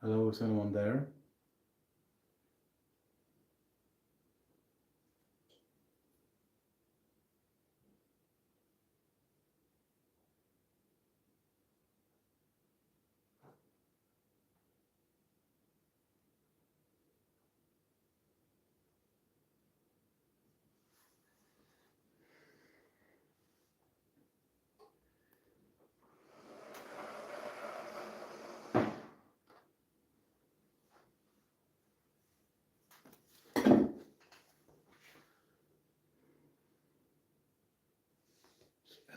Hello, is anyone there?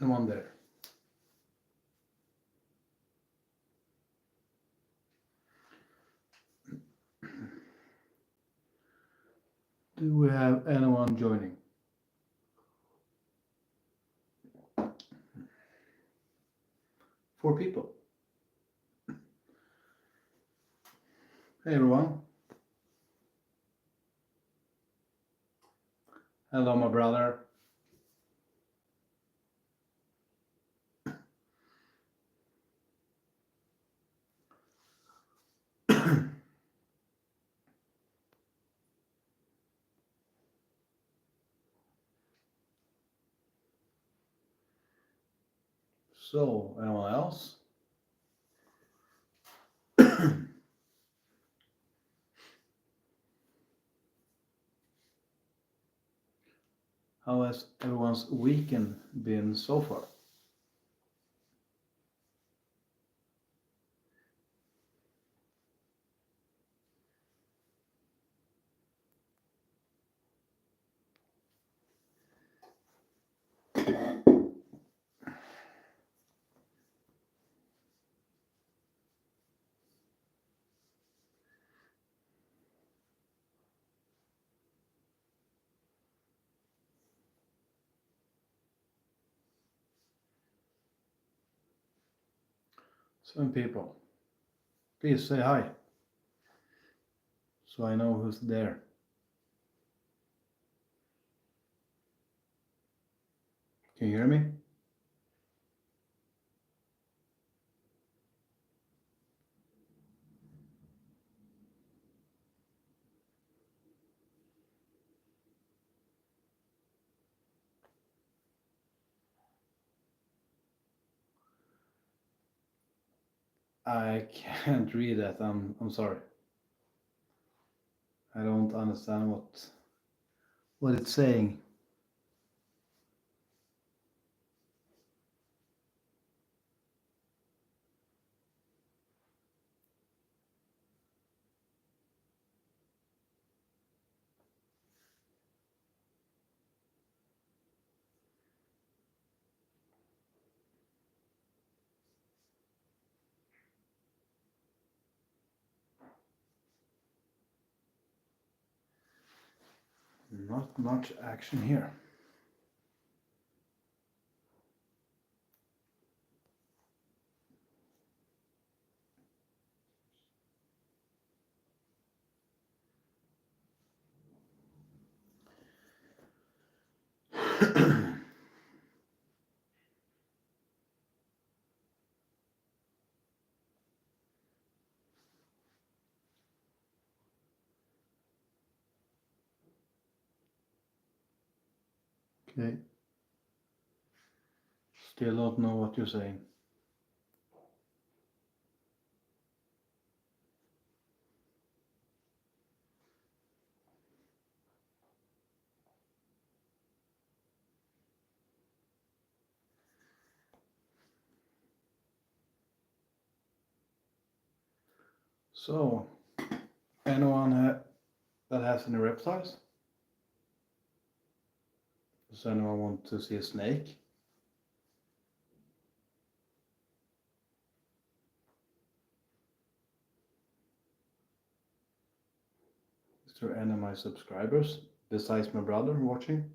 Anyone there? Do we have anyone joining? Four people. Hey everyone. Hello, my brother. So, anyone else? How has everyone's weekend been so far? Seven people. Please say hi, so I know who's there. Can you hear me? I can't read that. I'm sorry. I don't understand what it's saying. Not much action here. Okay. Still don't know what you're saying. So, anyone that has any reptiles? Does anyone want to see a snake? Is there any of my subscribers besides my brother watching?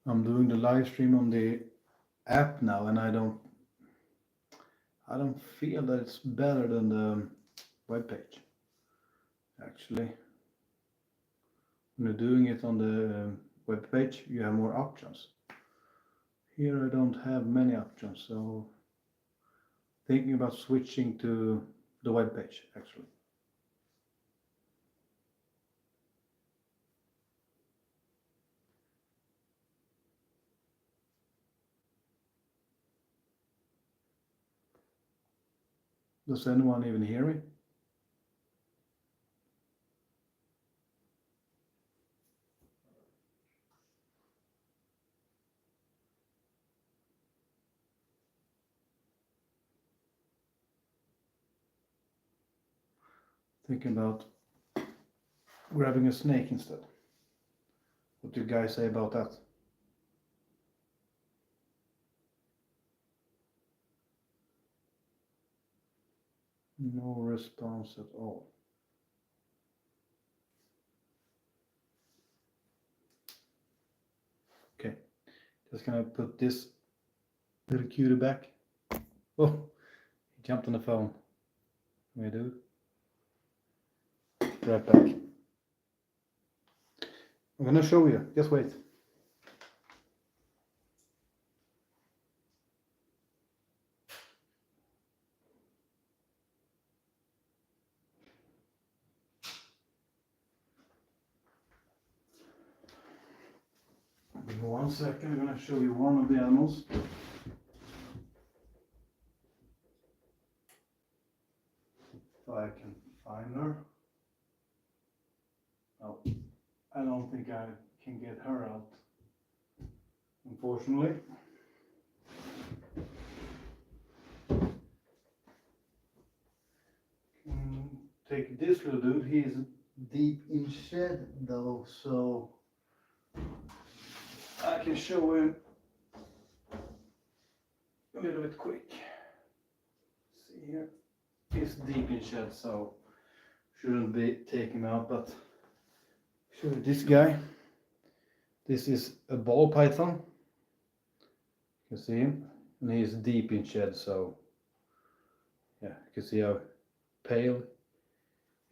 I'm doing the live stream on the app now, and I don't feel that it's better than the web page. Actually, when you're doing it on the web page, you have more options. Here I don't have many options, so thinking about switching to the web page actually. Does anyone even hear me? Thinking about grabbing a snake instead. What do you guys say about that? No response at all. Okay, just gonna put this little cutie back. Oh, he jumped on the phone. What do I do? Right back. I'm gonna show you. Just wait. Give me 1 second. I'm gonna show you one of the animals. If I can find her. Oh, I don't think I can get her out, unfortunately. Take this little dude. He is deep in shed though, so I can show him a little bit quick. See here, he's deep in shed, so shouldn't be taking him out, but show you this guy. This is a ball python. You can see him, and he's deep in shed, so yeah, you can see how pale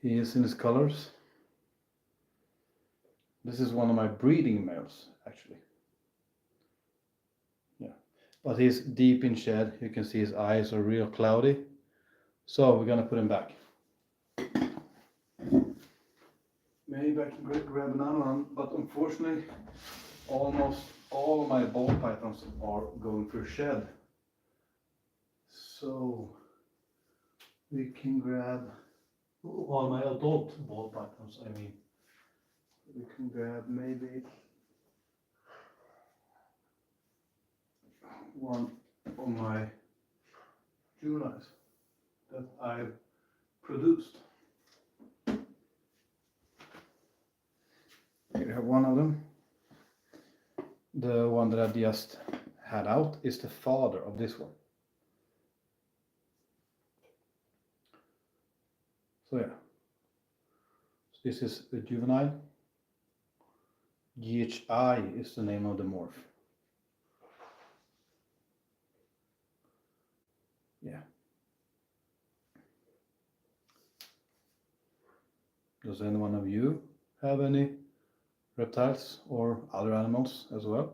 he is in his colors. This is one of my breeding males, actually. Yeah, but he's deep in shed. You can see his eyes are real cloudy. So we're gonna put him back. Maybe I can grab another one, but unfortunately, almost all my ball pythons are going through shed. So we can grab all my adult ball pythons, I mean. We can grab maybe one of my juveniles that I've produced. Here I have one of them. The one that I just had out is the father of this one. So yeah, so this is the juvenile. GHI is the name of the morph. Yeah. Does any one of you have any reptiles or other animals as well?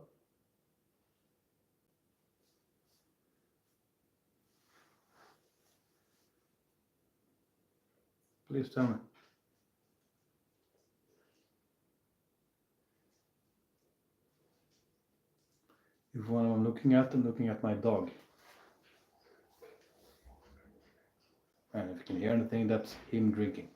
Please tell me. If one I'm looking at, I'm looking at my dog. And if you can hear anything, that's him drinking.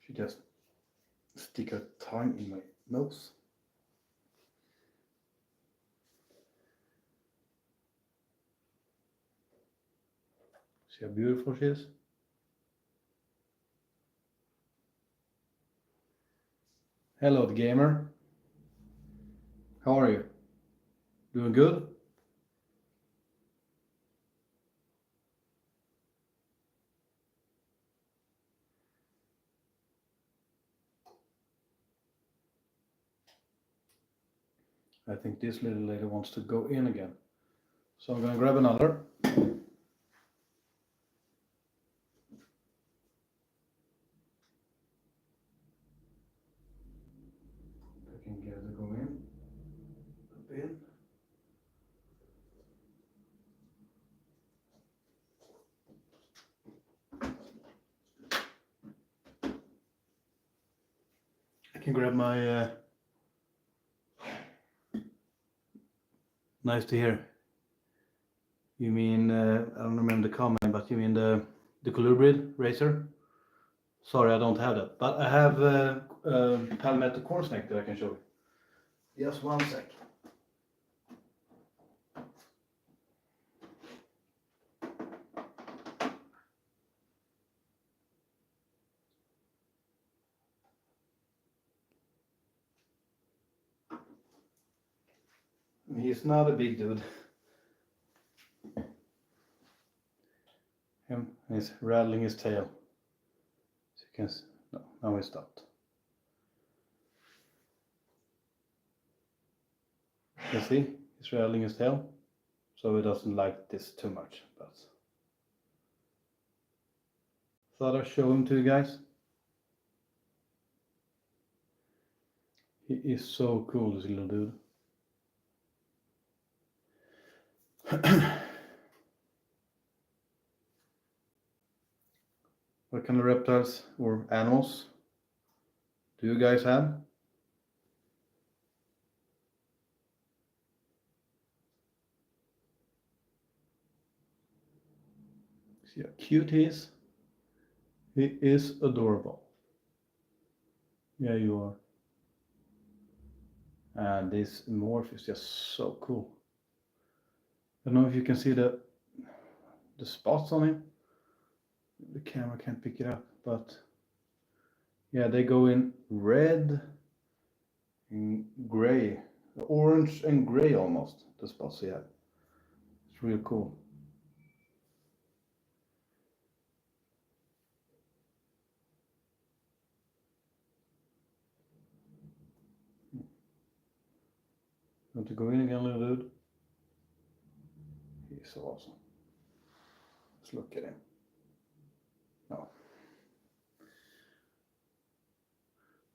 She just stick her tongue in my nose. See how beautiful she is? Hello, the gamer. How are you? Doing good? I think this little lady wants to go in again. So I'm gonna grab another. I can get her to go in. Up in. I can grab my nice to hear. You mean I don't remember the comment, but you mean the colubrid razor? Sorry, I don't have that, but I have palmetto corn snake that I can show you. Just one sec. He's not a big dude. He's rattling his tail. So you can see, no, now he stopped. You see, he's rattling his tail, so he doesn't like this too much. But thought I'd show him to you guys. He is so cool, this little dude. What kind of reptiles or animals do you guys have? See how cute he is? He is adorable. Yeah, you are. And this morph is just so cool. I don't know if you can see the spots on him. The camera can't pick it up, but yeah, they go in red and gray, orange and gray almost, the spots he had. It's really cool. Want to go in again, little dude? He's so awesome. Let's look at him. No.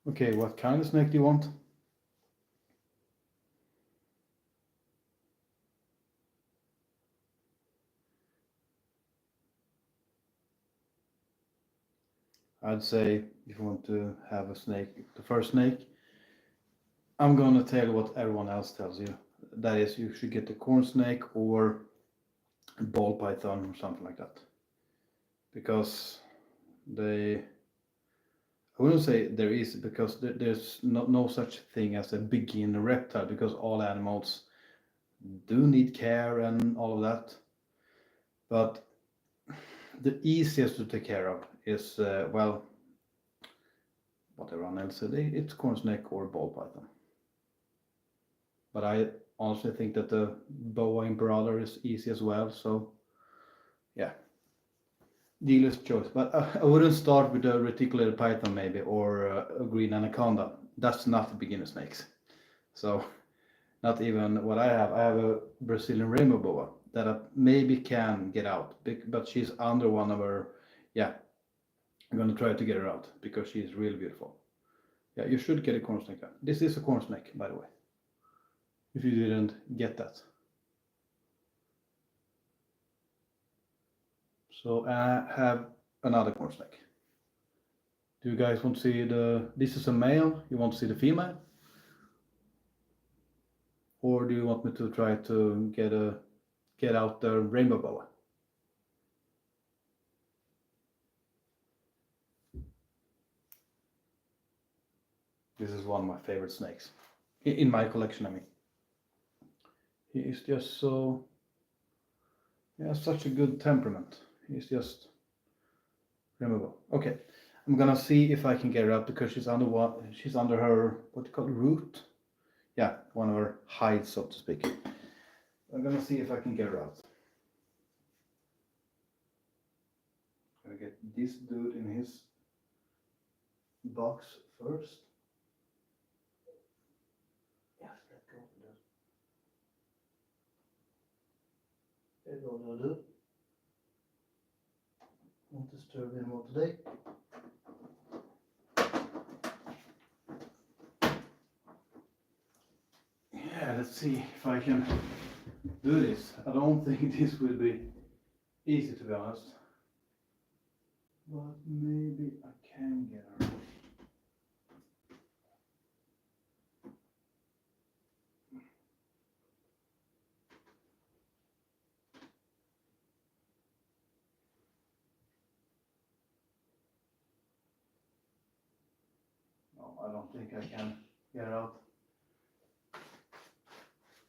Okay, what kind of snake do you want? I'd say if you want to have a snake, the first snake, I'm gonna tell you what everyone else tells you. That is, you should get the corn snake or ball python or something like that. Because I wouldn't say there is, because there's no such thing as a beginner reptile, because all animals do need care and all of that. But the easiest to take care of is, well, what everyone else said, it's corn snake or ball python. But I honestly think that the boa imperator is easy as well, so yeah, dealer's choice. But I wouldn't start with a reticulated python maybe, or a green anaconda. That's not beginner snakes. So not even what I have. I have a Brazilian rainbow boa that maybe can get out, but she's under one of her, yeah, I'm gonna try to get her out because she's really beautiful. Yeah, you should get a corn snake. This is a corn snake, by the way, if you didn't get that. So I have another corn snake. Do you guys want to see this is a male, you want to see the female? Or do you want me to try to get out the rainbow boa? This is one of my favorite snakes. In my collection, I mean. He is just so, yeah, such a good temperament. He's just removable. Okay, I'm gonna see if I can get her out because she's under her, what do you call it, root? Yeah, one of her hides, so to speak. I'm gonna see if I can get her out. Gonna get this dude in his box first. Yes, let go of that. further ado, won't disturb anymore today. Yeah, let's see if I can do this. I don't think this will be easy, to be honest, but maybe I can get her. No, I don't think I can get her out.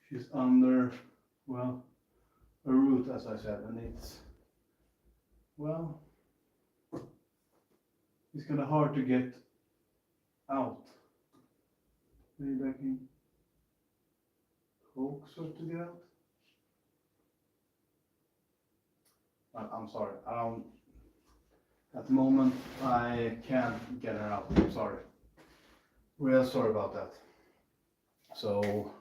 She's under, well, a root, as I said, and it's, well, it's kind of hard to get out. Maybe I can coax her to get out. I'm sorry, at the moment I can't get her out. I'm sorry. Real sorry about that. So,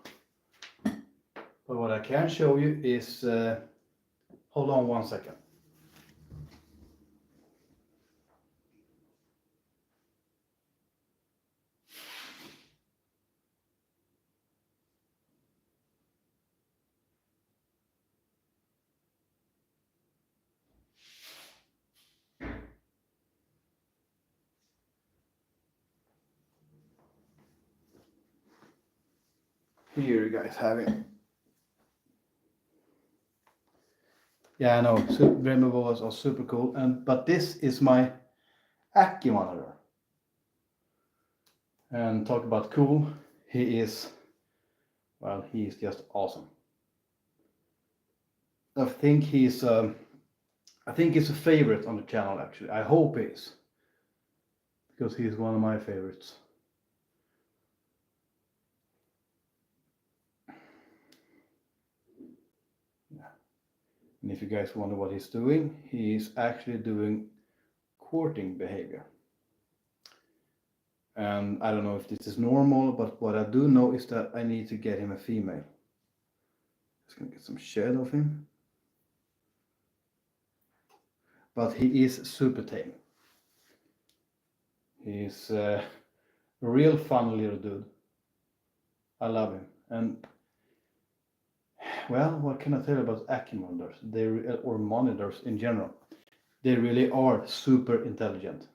but what I can show you is, hold on 1 second. Here you guys have it. Yeah, I know, rainbow boas are super cool, but this is my Ackie monitor. And talk about cool, he is just awesome. I think he's a favorite on the channel, actually. I hope he is, because he's one of my favorites. And if you guys wonder what he's doing, he's actually doing courting behavior. And I don't know if this is normal, but what I do know is that I need to get him a female. Just gonna get some shed of him. But he is super tame. He's a real fun little dude. I love him. And well, what can I tell you about Ackie monitors? Or monitors in general. They really are super intelligent.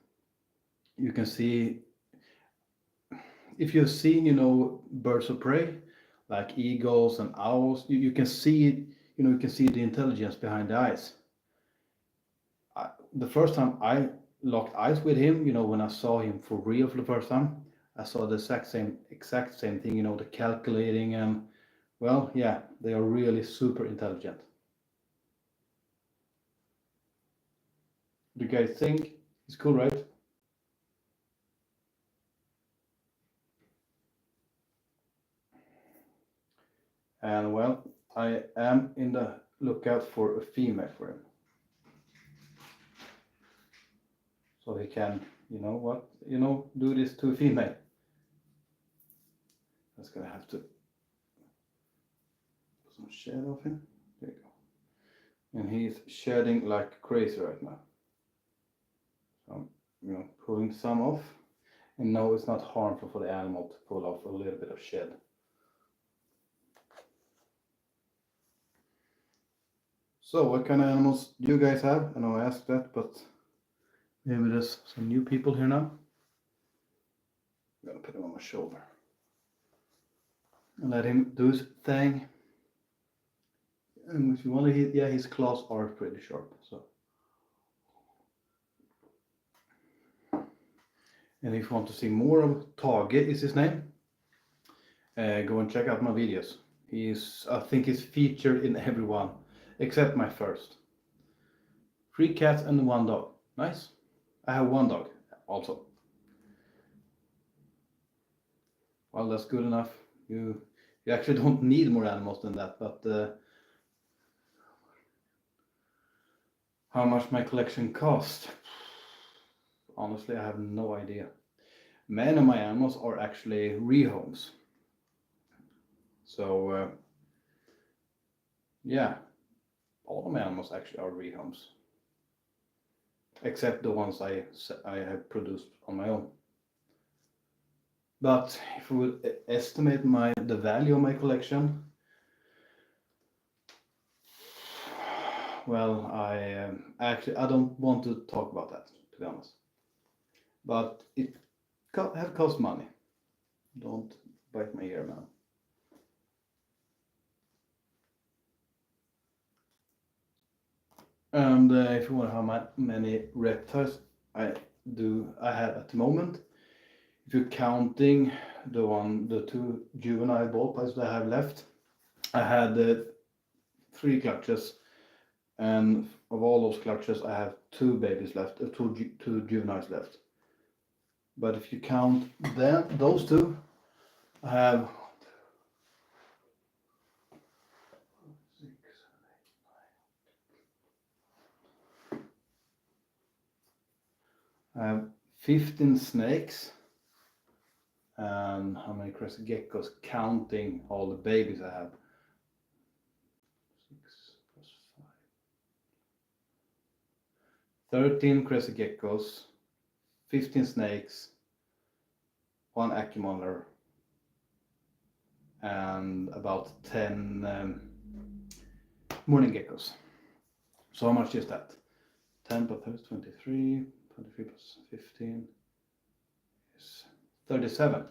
You can see, if you've seen, birds of prey, like eagles and owls, you can see, you can see the intelligence behind the eyes. The first time I locked eyes with him, when I saw him for real for the first time, I saw the exact same thing, the calculating, and well, yeah, they are really super intelligent. Do you guys think he's cool, right? And well, I am in the lookout for a female for him. So he can, do this to a female. That's gonna have to put some shed off him. There you go. And he's shedding like crazy right now. So I'm, pulling some off. And no, it's not harmful for the animal to pull off a little bit of shed. So what kind of animals do you guys have? I know I asked that, but maybe there's some new people here now. I'm gonna put him on my shoulder and let him do his thing. And if you want to hit, yeah, his claws are pretty sharp. So, and if you want to see more of Tage, is his name, go and check out my videos. I think he's featured in every one except my first. 3 cats and 1 dog. Nice. I have 1 dog also. Well, that's good enough. You actually don't need more animals than that, but how much my collection cost? Honestly, I have no idea. Many of my animals are actually rehomes. So yeah, all of my animals actually are rehomes, except the ones I have produced on my own. But if we would estimate the value of my collection, well, I don't want to talk about that, to be honest. But it have cost money. Don't bite my ear, man. And if you wonder how many reptiles I have at the moment, if you're counting the two juvenile ball pythons that I have left, I had 3 clutches, and of all those clutches, I have 2 babies left, two juveniles left. But if you count those two, I have 6, 7, 8, 9. I have 15 snakes, and how many crested geckos, counting all the babies I have? 6 plus 5. 13 crested geckos, 15 snakes, 1 acumolar, and about 10 morning geckos. So how much is that? 10 plus 30 is 23, 23 plus 15 is 37.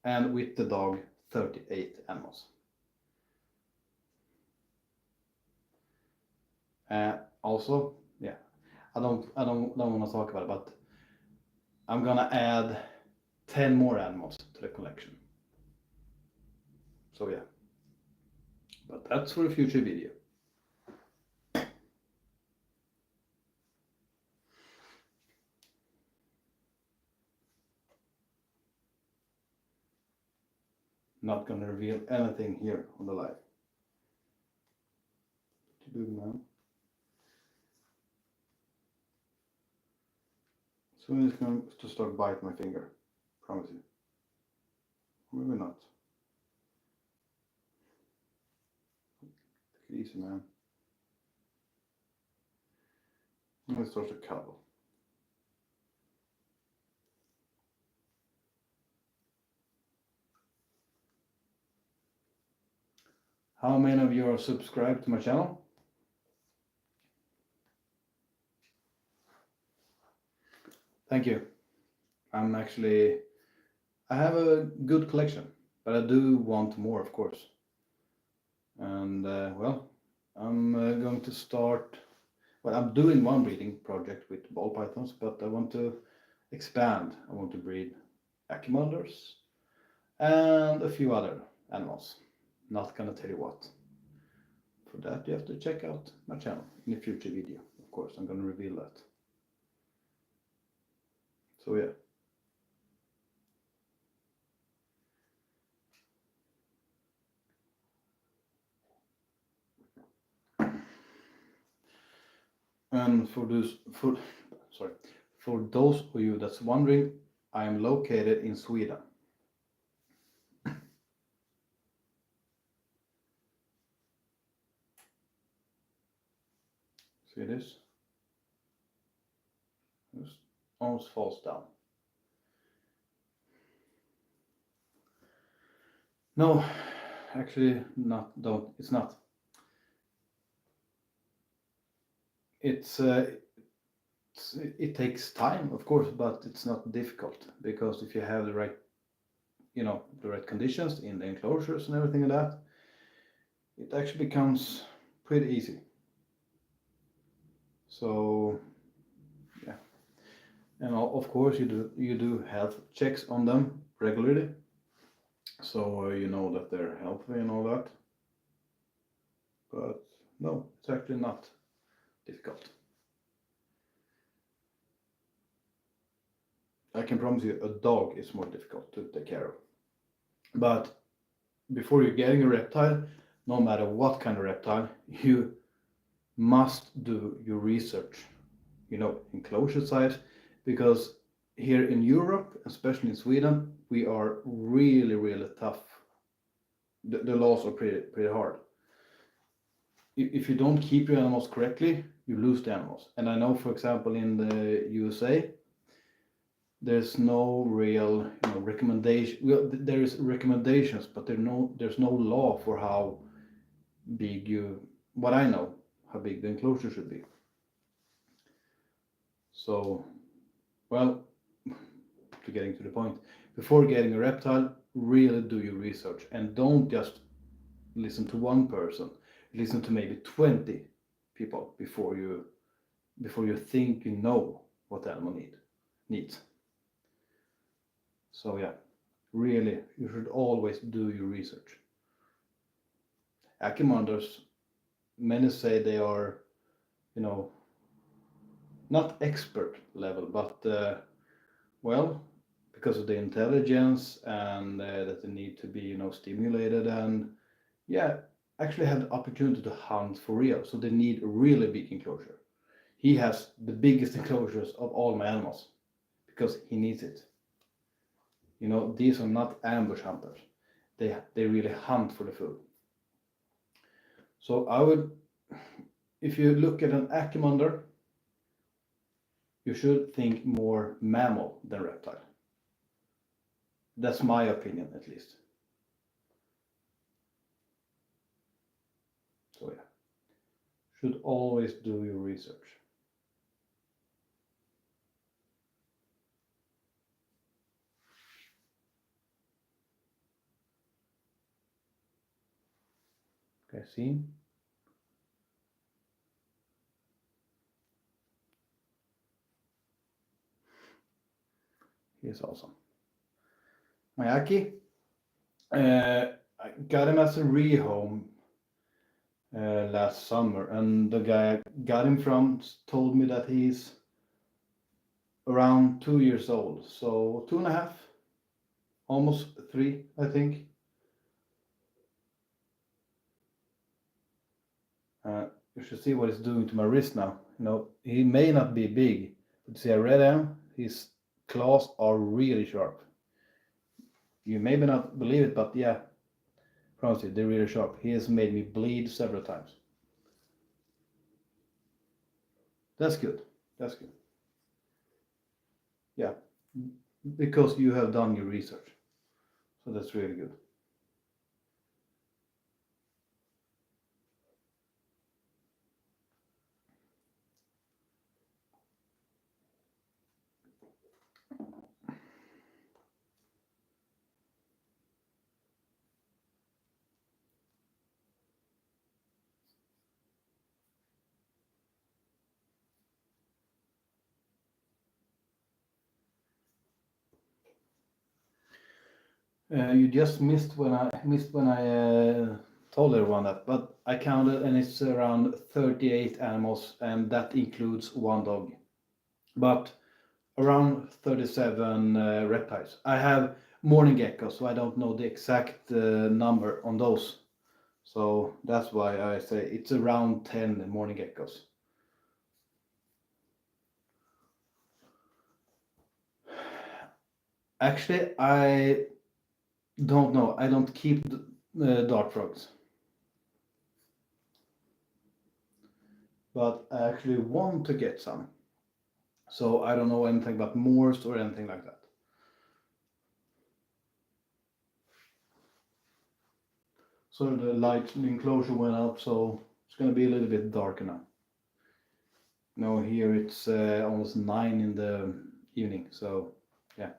And with the dog, 38 animals. Also, yeah, I don't want to talk about it, but I'm gonna add 10 more animals to the collection. So yeah, but that's for a future video. Not gonna reveal anything here on the live. What you do now? Soon it's going to start biting my finger. Promise you. Maybe not. Take it easy, man. Now it starts to cuddle. How many of you are subscribed to my channel? Thank you. I have a good collection, but I do want more, of course. And well, I'm going to start. Well, I'm doing one breeding project with ball pythons, but I want to expand. I want to breed acumolders and a few other animals. Not gonna tell you what. For that, you have to check out my channel in a future video. Of course, I'm gonna reveal that. So yeah. And for those of you that's wondering, I am located in Sweden. See this? It almost falls down. No, actually not. Don't. It's not. It takes time, of course, but it's not difficult, because if you have the right, the right conditions in the enclosures and everything like that, it actually becomes pretty easy. So yeah, and of course you do health checks on them regularly, so you know that they're healthy and all that. But no, it's actually not difficult. I can promise you, a dog is more difficult to take care of. But before you're getting a reptile, no matter what kind of reptile, you must do your research, enclosure size, because here in Europe, especially in Sweden, we are really, really tough. The laws are pretty hard. if you don't keep your animals correctly, you lose the animals. And I know, for example, in the USA, there's no real, recommendation. Well, there is recommendations, but there's no law for how big what I know, how big the enclosure should be. So, well, to getting to the point, before getting a reptile, really do your research and don't just listen to one person. Listen to maybe 20 people before you think you know what the animal needs. So yeah, really, you should always do your research. Achiemanders, many say they are, not expert level, but well, because of the intelligence and that they need to be, stimulated and yeah, actually have the opportunity to hunt for real. So they need a really big enclosure. He has the biggest enclosures of all my animals because he needs it. These are not ambush hunters. They really hunt for the food. So I would, if you look at an achiemander, you should think more mammal than reptile. That's my opinion, at least. So yeah, should always do your research. Okay, see? He's awesome. Mayaki, I got him as a rehome last summer, and the guy I got him from told me that he's around 2 years old, so 2.5, almost 3, I think. You should see what he's doing to my wrist now. He may not be big, but see, I read him. His claws are really sharp. You maybe not believe it, but yeah, promise you, they're really sharp. He has made me bleed several times. That's good. That's good. Yeah, because you have done your research. So that's really good. You just missed when I told everyone that, but I counted and it's around 38 animals, and that includes one dog. But around 37 reptiles. I have morning geckos, so I don't know the exact number on those. So that's why I say it's around 10 morning geckos. Actually, I don't know. I don't keep dart frogs. But I actually want to get some. So I don't know anything about Moors or anything like that. So the light in the enclosure went out, so it's gonna be a little bit darker now. No, here it's almost 9 in the evening, so yeah.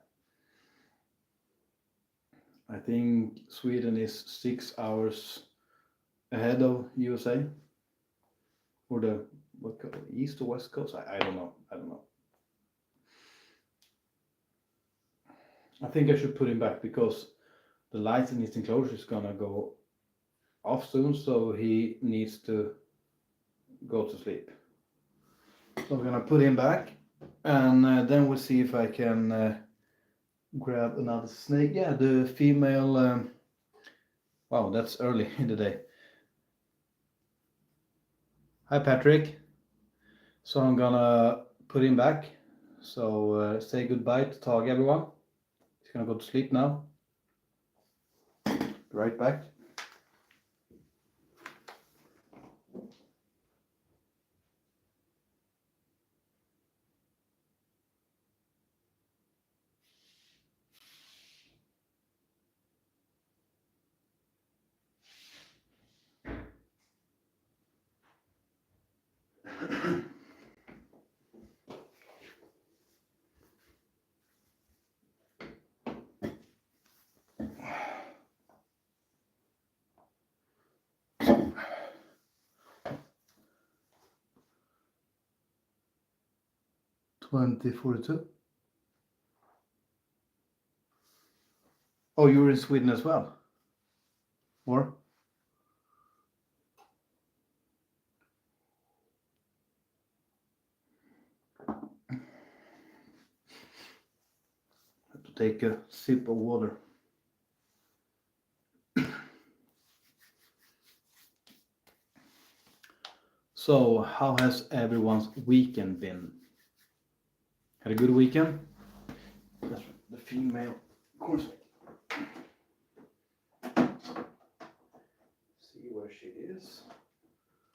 I think Sweden is 6 hours ahead of USA, or the east or west coast. I don't know. I think I should put him back because the light in his enclosure is gonna go off soon, so he needs to go to sleep. So I'm gonna put him back, and then we'll see if I can grab another snake. Yeah, the female. Wow, that's early in the day. Hi, Patrick. So I'm gonna put him back. So say goodbye to Tage, everyone. He's gonna go to sleep now. Be right back. 2042. Oh, you're in Sweden as well? Or? Have to take a sip of water. So, how has everyone's weekend been? Had a good weekend? That's the female course. See where she is.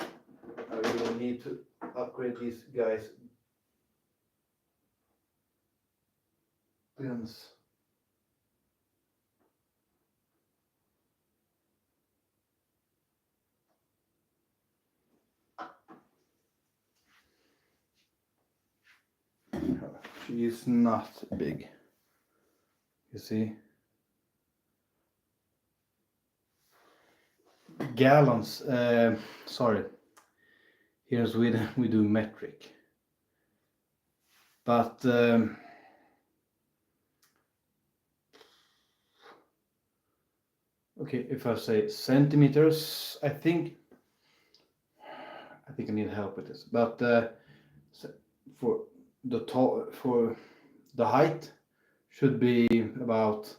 I really need to upgrade these guys' bins. She is not big. You see? Gallons. Sorry. Here in Sweden we do metric. But okay, if I say centimeters, I think I need help with this. But for the height should be about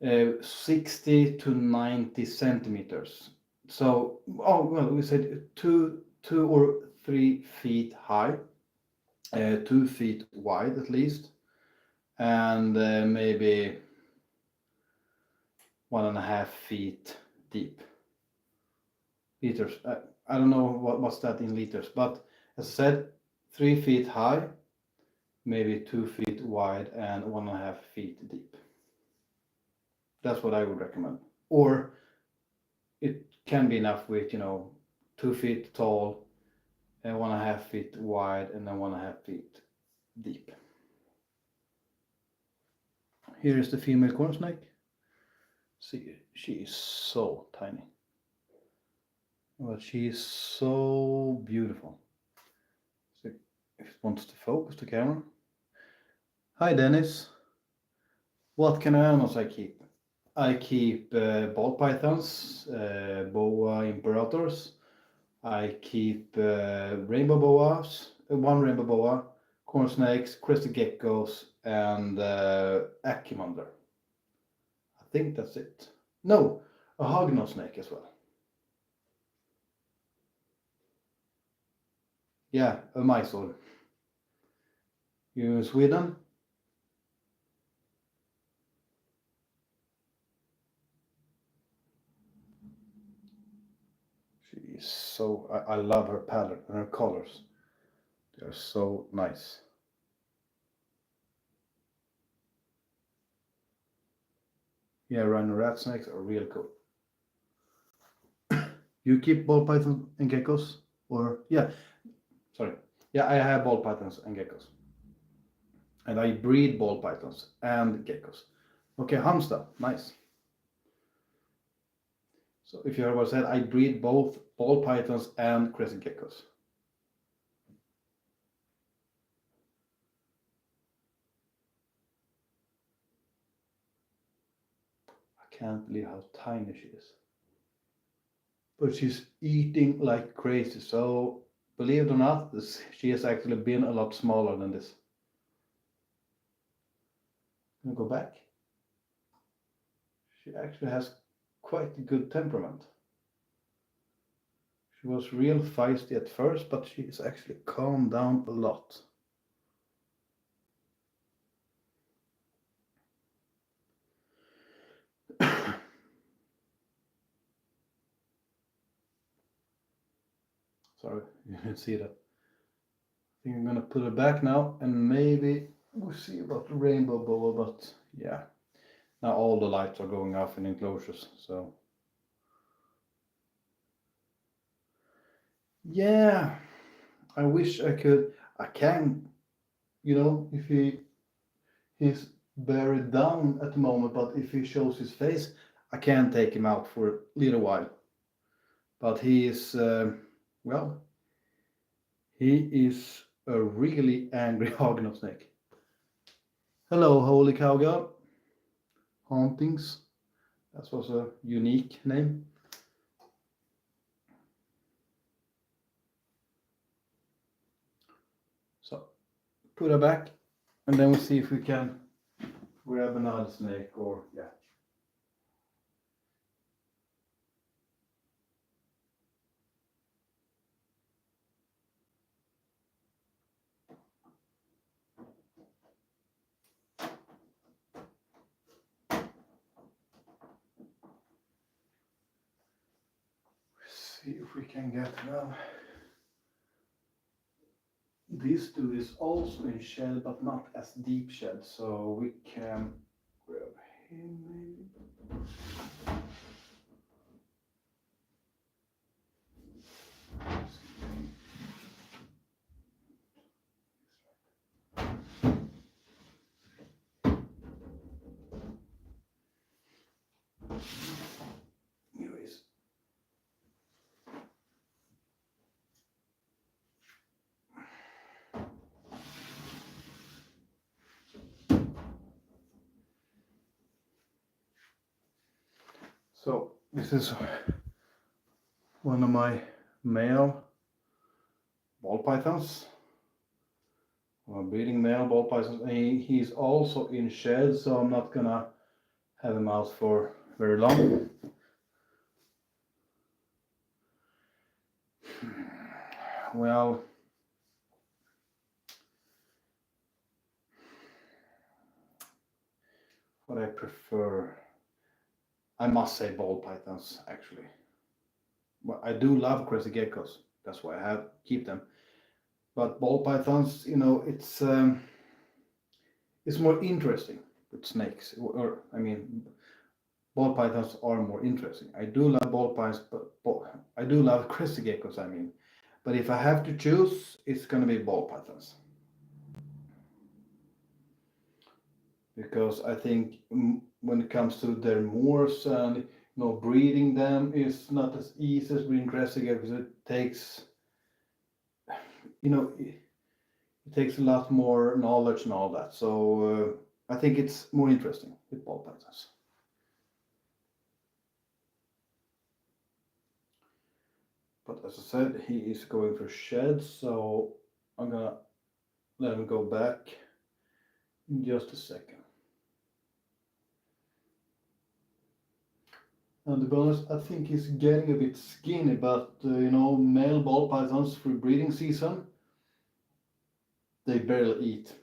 60 to 90 centimeters. So, oh well, we said 2 or 3 feet high, 2 feet wide at least, and maybe 1.5 feet deep. Liters. I don't know what's that in liters, but as I said, 3 feet high, maybe 2 feet wide, and 1.5 feet deep. That's what I would recommend. Or it can be enough with 2 feet tall, and 1.5 feet wide, and then 1.5 feet deep. Here is the female corn snake. See, she is so tiny. But she is so beautiful. So if it wants to focus the camera. Hi Dennis. What kind of animals I keep? I keep ball pythons, boa imperators. I keep rainbow boas, one rainbow boa, corn snakes, crested geckos, and achimander. I think that's it. No, a hognose snake as well. Yeah, a Mysore. You in Sweden? She is so, I love her pattern and her colors. They're so nice. Yeah, rhino rat snakes are real cool. You keep ball pythons and geckos? Or, yeah, sorry. Yeah, I have ball pythons and geckos. And I breed ball pythons and geckos. Okay, hamster, nice. So if you heard what I said, I breed both ball pythons and crescent geckos. I can't believe how tiny she is. But she's eating like crazy, so believe it or not, she has actually been a lot smaller than this. I'm gonna go back. She actually has quite a good temperament. She was real feisty at first, but she's actually calmed down a lot. Sorry, you didn't see that. I think I'm gonna put her back now, and maybe we'll see about the rainbow boa, but yeah. Now all the lights are going off in enclosures, so. Yeah, I wish I could. I can, you know, if he's buried down at the moment, but if he shows his face, I can take him out for a little while. But he is, well, he is a really angry hognose snake. Hello, holy cowgirl. Hauntings. That was a unique name. So put her back, and then we'll see if we can grab another snake or yeah. See if we can get now. This dude is also in shed, but not as deep shed, so we can grab him maybe. Anyways. So this is one of my male ball pythons. Well, breeding male ball pythons. He's also in shed, so I'm not gonna have him out for very long. Well, what I prefer, I must say ball pythons actually. Well, I do love crazy geckos. That's why I keep them. But ball pythons, you know, it's more interesting with snakes. Or I mean, ball pythons are more interesting. I do love ball pythons, but I do love crazy geckos. I mean, but if I have to choose, it's gonna be ball pythons. Because I think when it comes to their moors and breeding them is not as easy as breeding crazy geckos. It takes it takes a lot more knowledge and all that. So I think it's more interesting with ball pythons. But as I said, he is going for shed, so I'm gonna let him go back in just a second. And to be honest, I think he's getting a bit skinny, but male ball pythons for breeding season, they barely eat.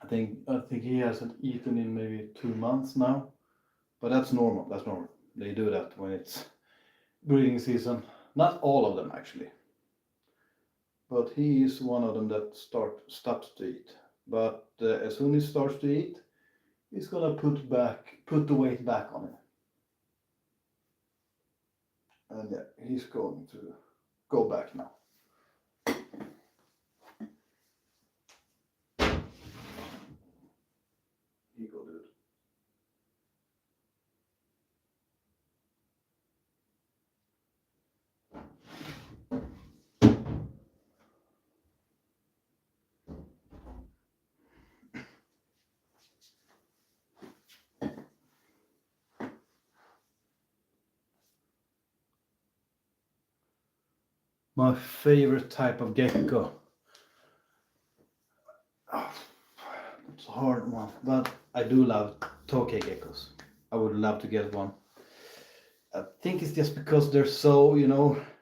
I think he hasn't eaten in maybe 2 months now, but that's normal. That's normal. They do that when it's breeding season. Not all of them actually, but he is one of them that stops to eat. But as soon as he starts to eat, he's gonna put the weight back on him. And yeah, he's going to go back now. He go, dude. My favorite type of gecko. Oh, it's a hard one, but I do love tokay geckos. I would love to get one. I think it's just because they're so,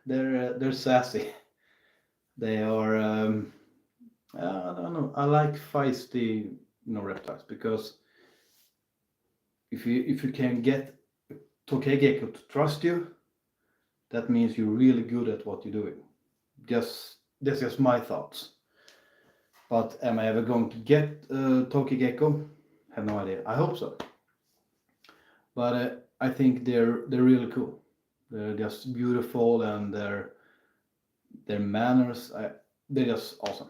they're sassy. They are, I don't know. I like feisty, reptiles because if you can get a tokay gecko to trust you, that means you're really good at what you're doing. That's just my thoughts. But am I ever going to get a tokay gecko? Have no idea. I hope so. But I think they're really cool. They're just beautiful, and their manners. they're just awesome.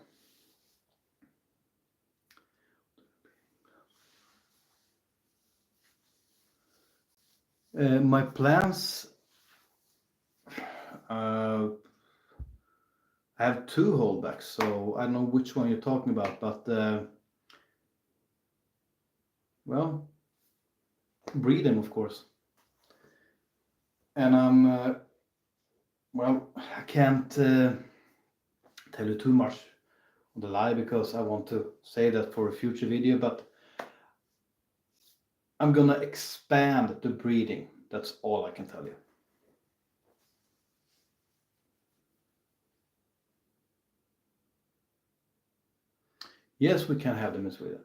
My plans, I have 2 holdbacks, so I don't know which one you're talking about, but well, breed them, of course. And I'm well, I can't tell you too much on the live because I want to say that for a future video, but I'm gonna expand the breeding. That's all I can tell you. Yes, we can have them in Sweden.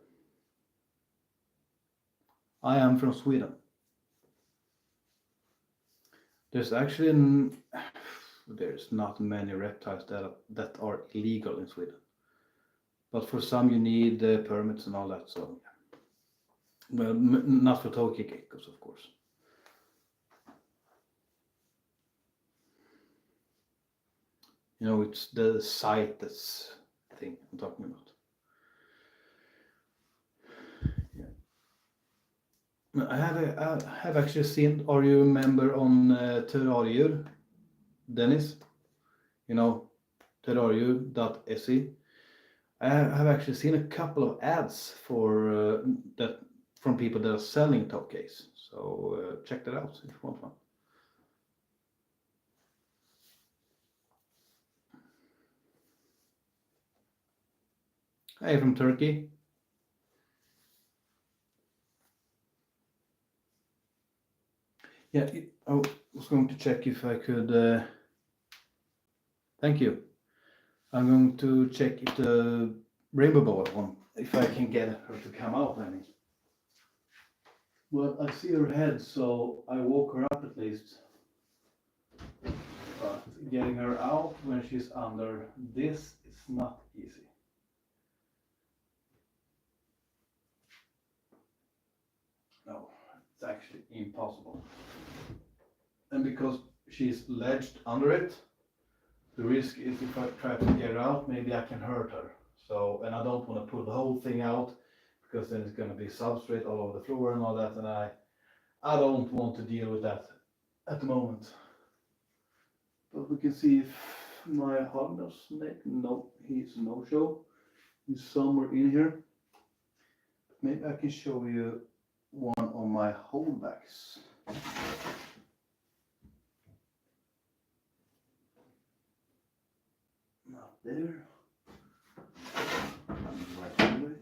I am from Sweden. There's actually there's not many reptiles that are illegal in Sweden, but for some you need permits and all that. So, well, not for Tokyo geckos, of course. You know, it's the site that's thing I'm talking about. Yeah. I have actually seen. Are you a member on Terrarier, Dennis? You know, terrarier.se. I have actually seen a couple of ads for that from people that are selling top case. So check that out if you want one. Hey, from Turkey. Yeah, I was going to check if I could. Thank you. I'm going to check if the rainbow boa one, if I can get her to come out. I mean, well, I see her head, so I woke her up at least. But getting her out when she's under this is not easy. No, it's actually impossible. And because she's ledged under it, the risk is if I try to get her out, maybe I can hurt her. So, and I don't want to pull the whole thing out because then it's going to be substrate all over the floor and all that, and I don't want to deal with that at the moment. But we can see if my Hogner snake, no, he's no show. He's somewhere in here. Maybe I can show you one of my holdbacks. Not there. Right away.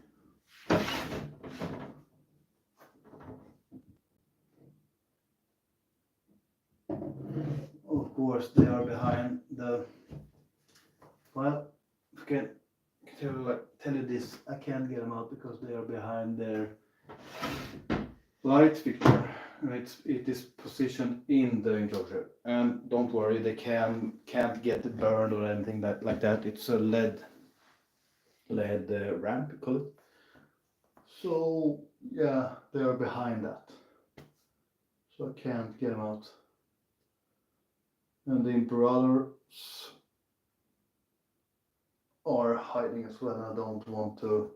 Of course, they are behind the. Well, I can tell you this. I can't get them out because they are behind their light fixture. It is positioned in the enclosure, and don't worry, they can't get it burned or anything like that. It's a lead ramp, you call it. So yeah, they are behind that, so I can't get them out. And the imperator's are hiding as well. I don't want to,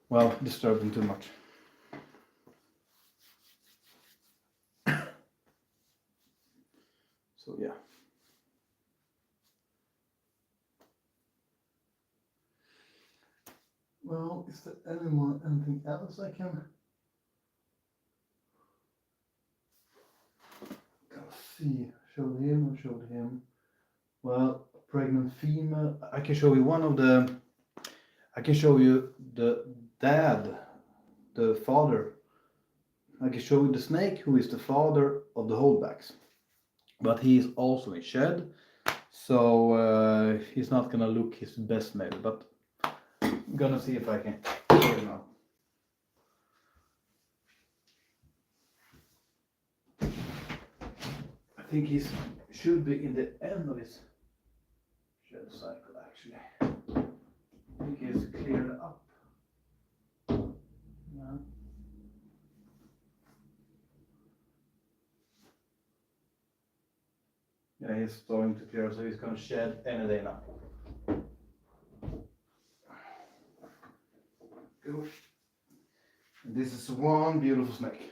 well, disturb them too much. So yeah. Well, is there anything else I can? Let's see. Showed him. Well, pregnant female. I can show you one of the. I can show you the dad, the father. I can show you the snake, who is the father of the holdbacks, but he is also in shed, so he's not gonna look his best maybe, but I'm gonna see if I can show him now. I think he should be in the end of his shed cycle actually. I think he's cleared up. Yeah. Yeah, he's starting to clear, so he's gonna shed any day now. Go. And this is one beautiful snake.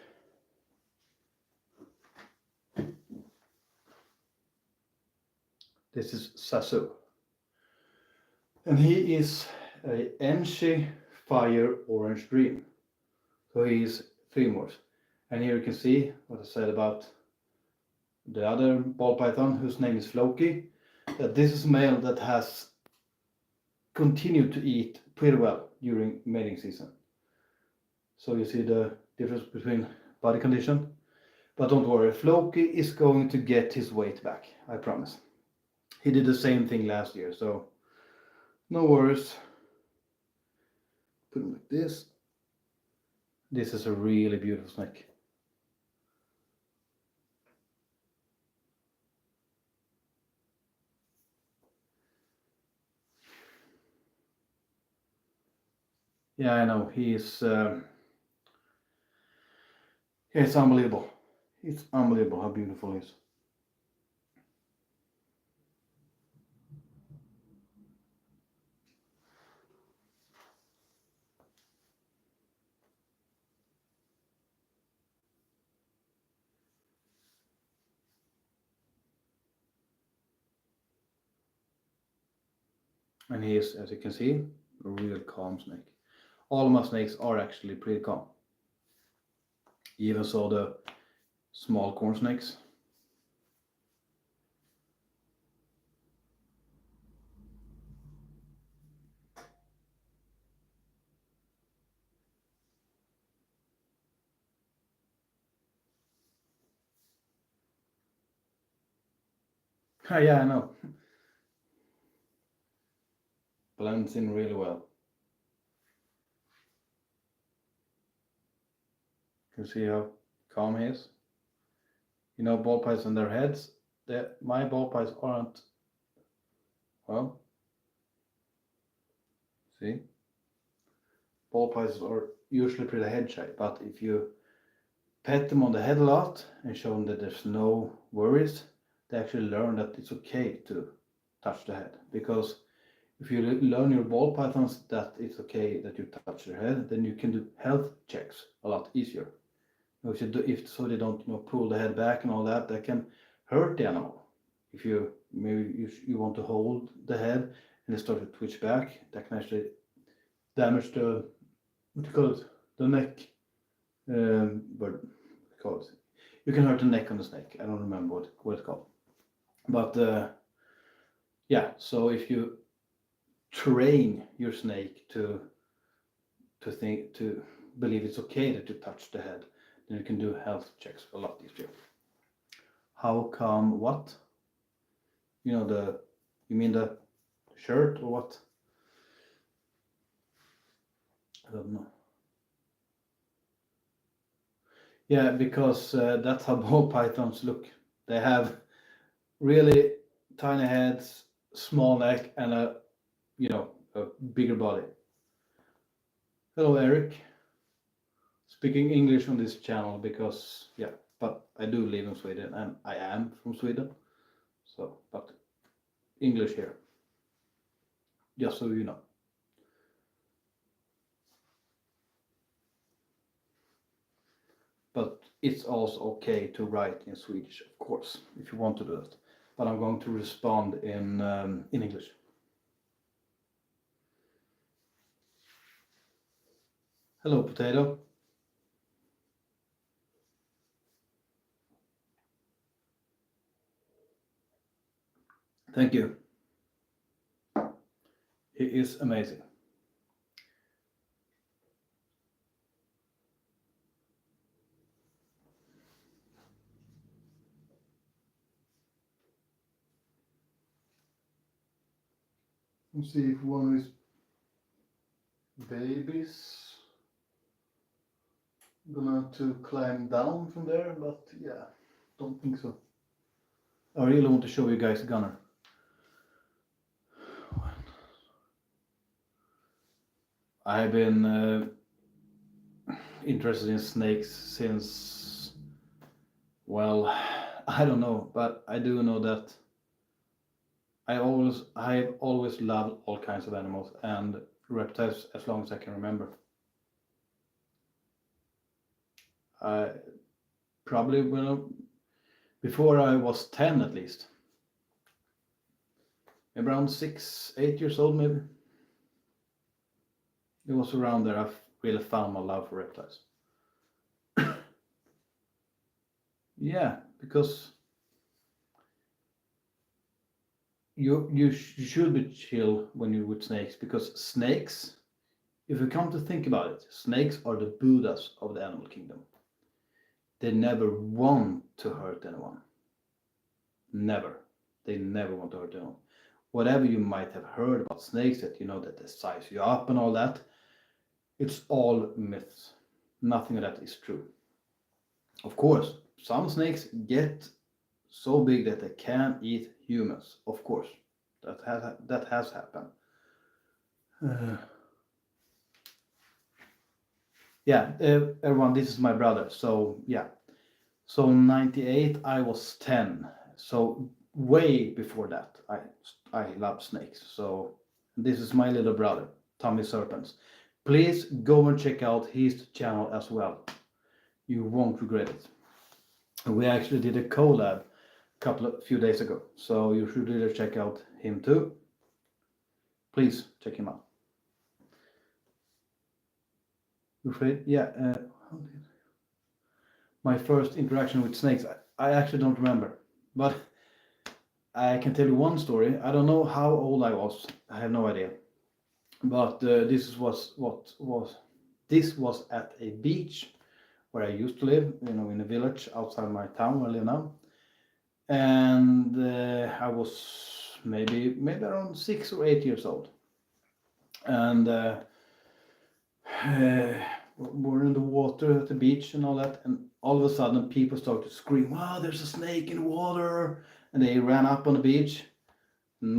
This is Sasu. And he is a Enchi Fire Orange Dream. So he is 3 more. And here you can see what I said about the other ball python, whose name is Floki, that this is a male that has continued to eat pretty well during mating season. So you see the difference between body condition. But don't worry, Floki is going to get his weight back, I promise. He did the same thing last year, so no worries. Put him like this. This is a really beautiful snake. Yeah, I know, it's unbelievable. It's unbelievable how beautiful he is. And he is, as you can see, a real calm snake. All of my snakes are actually pretty calm. Even so the small corn snakes. Yeah, I know. Blends in really well. You see how calm he is? You know, ball pythons on their heads, my ball pythons aren't, well, see? Ball pythons are usually pretty head shy, but if you pet them on the head a lot and show them that there's no worries, they actually learn that it's okay to touch the head. Because if you learn your ball pythons that it's okay that you touch their head, then you can do health checks a lot easier. If so they don't pull the head back and all that, that can hurt the animal. If you maybe you want to hold the head and it starts to twitch back, that can actually damage the, what do you call it, the neck. What call it? You can hurt the neck on the snake. I don't remember what it's called. But yeah, so if you train your snake to believe it's okay that you touch the head, then you can do health checks a lot easier. How come what? You mean the shirt or what? I don't know. Yeah, because that's how ball pythons look. They have really tiny heads, small neck, and a bigger body. Hello, Eric. Speaking English on this channel because but I do live in Sweden and I am from Sweden. So, but English here, just so you know. But it's also okay to write in Swedish, of course, if you want to do that. But I'm going to respond in English. Hello, Potato. Thank you. He is amazing. Let's see if one is babies gonna have to climb down from there, but yeah, don't think so. I really want to show you guys Gunner. I've been interested in snakes since, well, I don't know, but I do know that I've always loved all kinds of animals and reptiles as long as I can remember. Probably before I was 10 at least. Maybe around 6, 8 years old maybe. It was around there I really found my love for reptiles. Yeah, because you should be chill when you're with snakes, because snakes, if you come to think about it, snakes are the Buddhas of the animal kingdom. They never want to hurt anyone. Never. They never want to hurt anyone. Whatever you might have heard about snakes, that that they size you up and all that, it's all myths. Nothing of that is true. Of course, some snakes get so big that they can eat humans. Of course, that has happened. Yeah, everyone, this is my brother. So yeah, so 98 I was 10. So way before that I love snakes. So this is my little brother, Tommy Serpents. Please go and check out his channel as well. You won't regret it. We actually did a collab few days ago, so you should really check out him too. Please check him out. Yeah. My first interaction with snakes, I actually don't remember, but I can tell you one story. I don't know how old I was. I have no idea. But this was at a beach where I used to live, in a village outside my town where I live now. And I was maybe around 6 or 8 years old. And we're in the water at the beach and all that, and all of a sudden people start to scream, "Wow, there's a snake in the water!" And they ran up on the beach. And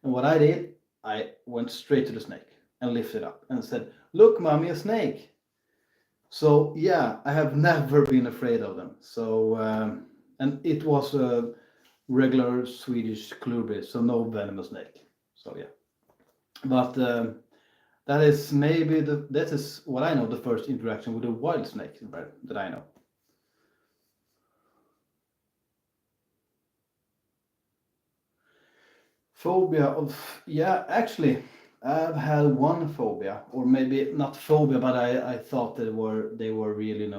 what I did, I went straight to the snake and lifted it up and said, "Look, mommy, a snake." So yeah, I have never been afraid of them. So and it was a regular Swedish clubby, so no venomous snake. So yeah, but that is what I know, the first interaction with a wild snake that I know. Phobia of, yeah, actually, I've had one phobia, or maybe not phobia, but I thought they were really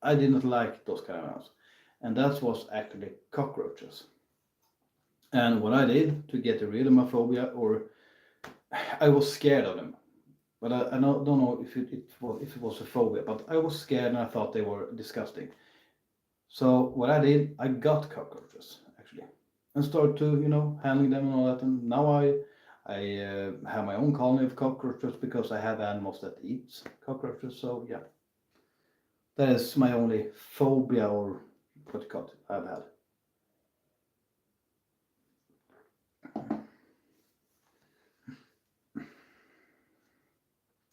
I did not like those kind of animals, and that was actually cockroaches. And what I did to get rid of my phobia, or I was scared of them, but I don't know if it was a phobia, but I was scared and I thought they were disgusting. So what I did, I got cockroaches actually, and started to handling them and all that. And now I have my own colony of cockroaches because I have animals that eat cockroaches. So yeah, that is my only phobia, or what you call it, I've had.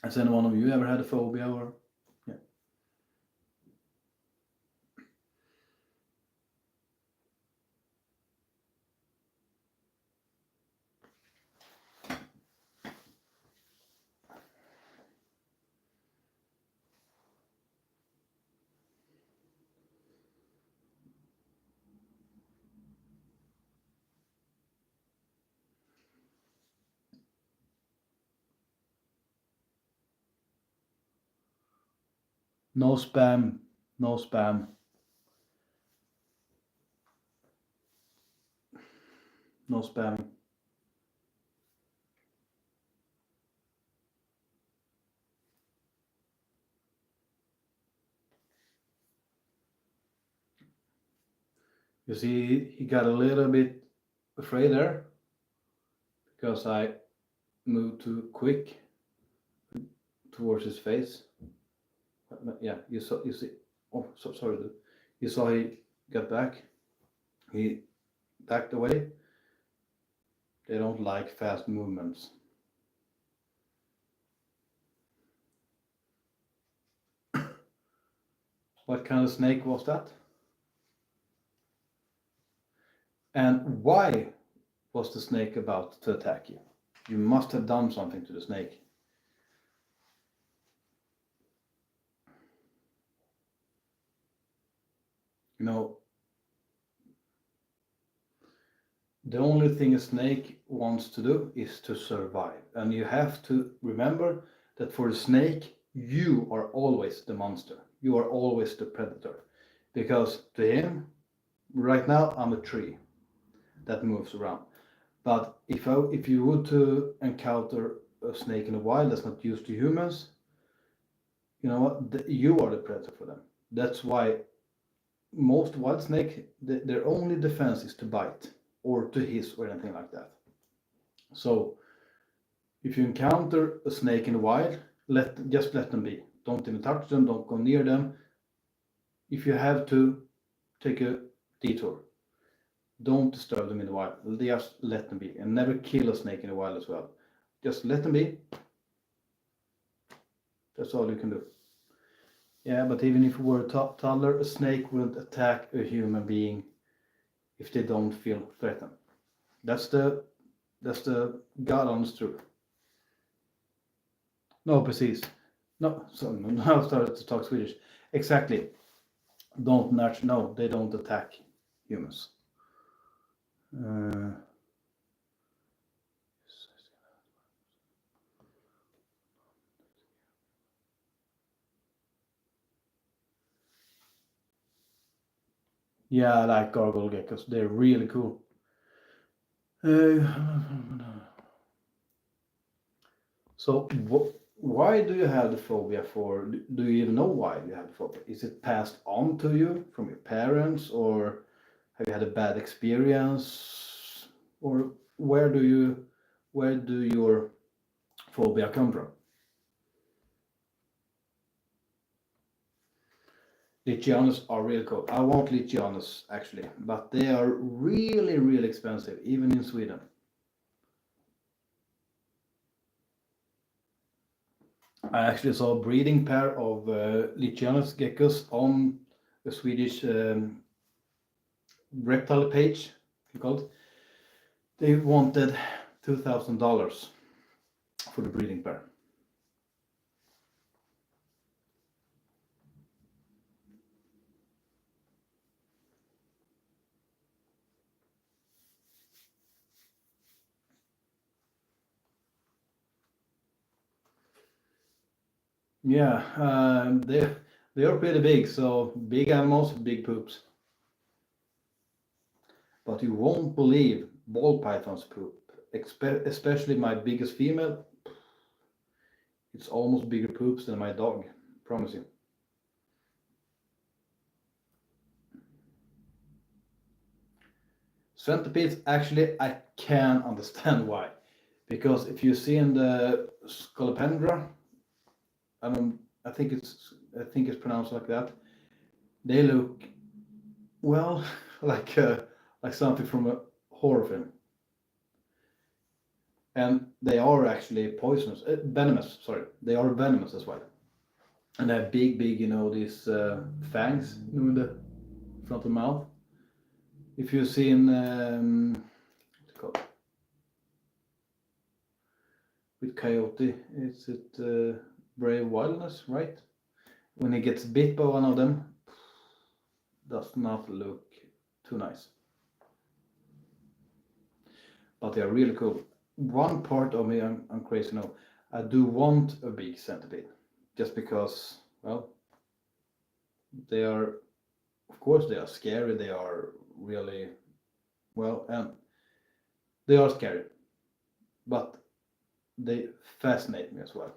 Has any one of you ever had a phobia, or yeah? No spam, no spam, no spamming. You see, he got a little bit afraid there because I moved too quick towards his face. But yeah, you see. Oh, so sorry, dude. You saw he got back. He backed away. They don't like fast movements. What kind of snake was that? And why was the snake about to attack you? You must have done something to the snake. You know, the only thing a snake wants to do is to survive. And you have to remember that for a snake, you are always the monster. You are always the predator. Because to him, right now, I'm a tree that moves around. But if you were to encounter a snake in the wild that's not used to humans, you know what? You are the predator for them. That's why most wild snake, their only defense is to bite or to hiss or anything like that. So if you encounter a snake in the wild, just let them be. Don't even touch them. Don't go near them. If you have to take a detour, don't disturb them in the wild. Just let them be, and never kill a snake in the wild as well. Just let them be. That's all you can do. Yeah, but even if you were a toddler, a snake wouldn't attack a human being if they don't feel threatened. That's the God honest truth. No, precis. No, so now I started to talk Swedish. Exactly. Don't nudge. No, they don't attack humans. Yeah, I like gargoyle geckos. They're really cool. So, why do you have the phobia for? Do you even know why you have the phobia? Is it passed on to you from your parents, or have you had a bad experience, or where do your phobia come from? Lichianos are really cool. I want Lichianos actually, but they are really, really expensive, even in Sweden. I actually saw a breeding pair of Lichianos geckos on the Swedish reptile page, you call it. They wanted $2,000 for the breeding pair. Yeah, they are pretty big. So big animals, big poops. But you won't believe ball pythons poop, especially my biggest female. It's almost bigger poops than my dog. Promise you. Centipedes, actually, I can understand why. Because if you see in the Scolopendra, I think it's pronounced like that. They look, well, like something from a horror film, and they are actually poisonous, venomous. Sorry, they are venomous as well, and they have big, these fangs, in the front of the mouth. If you see in what's it called with coyote, is it Brave Wilderness, right? When he gets bit by one of them, does not look too nice. But they are really cool. One part of me, I'm crazy now. I do want a big centipede, just because, well, they are, of course, they are scary. They are really, well, and they are scary, but they fascinate me as well.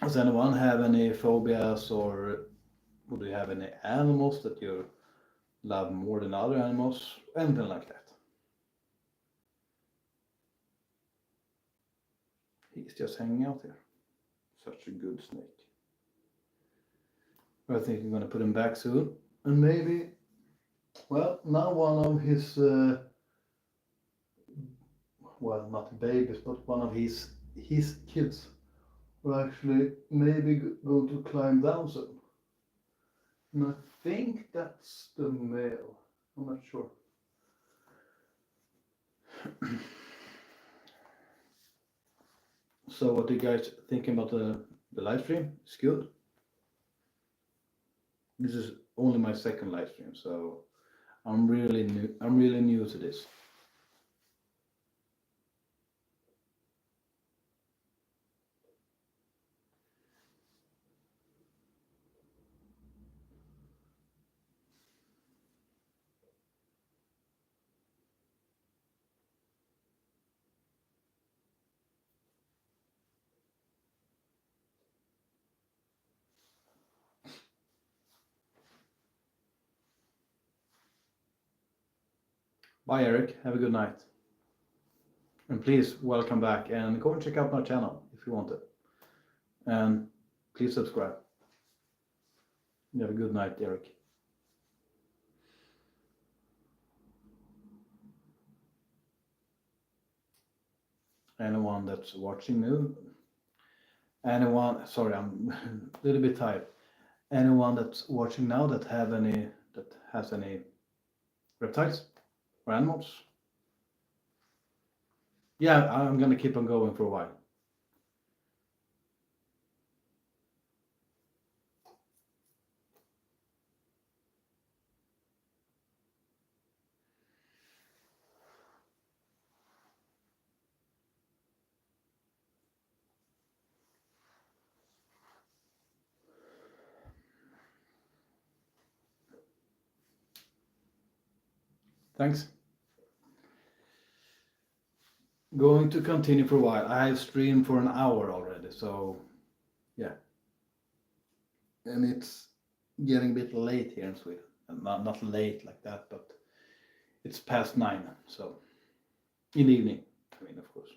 Does anyone have any phobias, or do you have any animals that you love more than other animals? Anything like that? He's just hanging out here. Such a good snake. I think I'm gonna put him back soon. And maybe, well, now one of his, well, not babies, but one of his kids will actually maybe going to climb down soon. And I think that's the male. I'm not sure. So what do you guys thinking about the live stream? It's good. This is only my second live stream, so I'm really new. I'm really new to this. Bye, Eric. Have a good night. And please welcome back and go and check out my channel if you want it. And please subscribe. You have a good night, Eric. Anyone that's watching new, anyone, sorry, I'm a little bit tired. Anyone that's watching now that has any reptiles or animals? Yeah, I'm gonna keep on going for a while. Thanks. Going to continue for a while. I have streamed for an hour already, so yeah. And it's getting a bit late here in Sweden. Not late like that, but it's past 9, so in the evening, I mean, of course.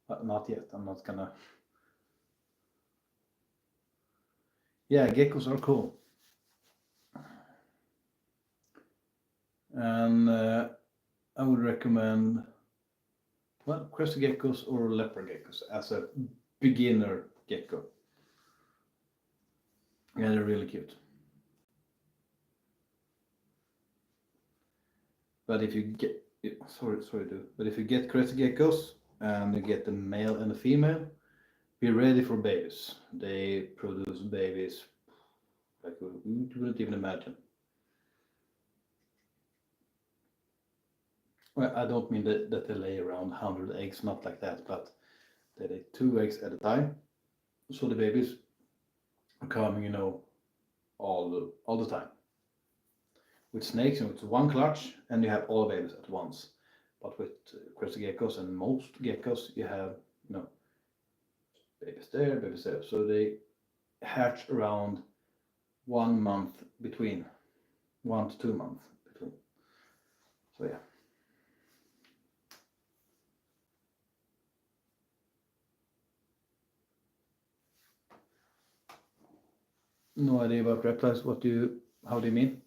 But not yet. I'm not gonna. Yeah, geckos are cool. And I would recommend, well, crested geckos or leopard geckos as a beginner gecko. Yeah, they're really cute. But if you get, sorry, dude. But if you get crested geckos and you get the male and the female, be ready for babies. They produce babies like you wouldn't even imagine. Well, I don't mean that they lay around 100 eggs, not like that, but they lay 2 eggs at a time. So the babies are coming, all the time. With snakes, it's one clutch and you have all babies at once. But with crested geckos and most geckos, you have, babies there, babies there. So they hatch around 1 month between, 1 to 2 months between. So yeah. No idea about reptiles. How do you mean?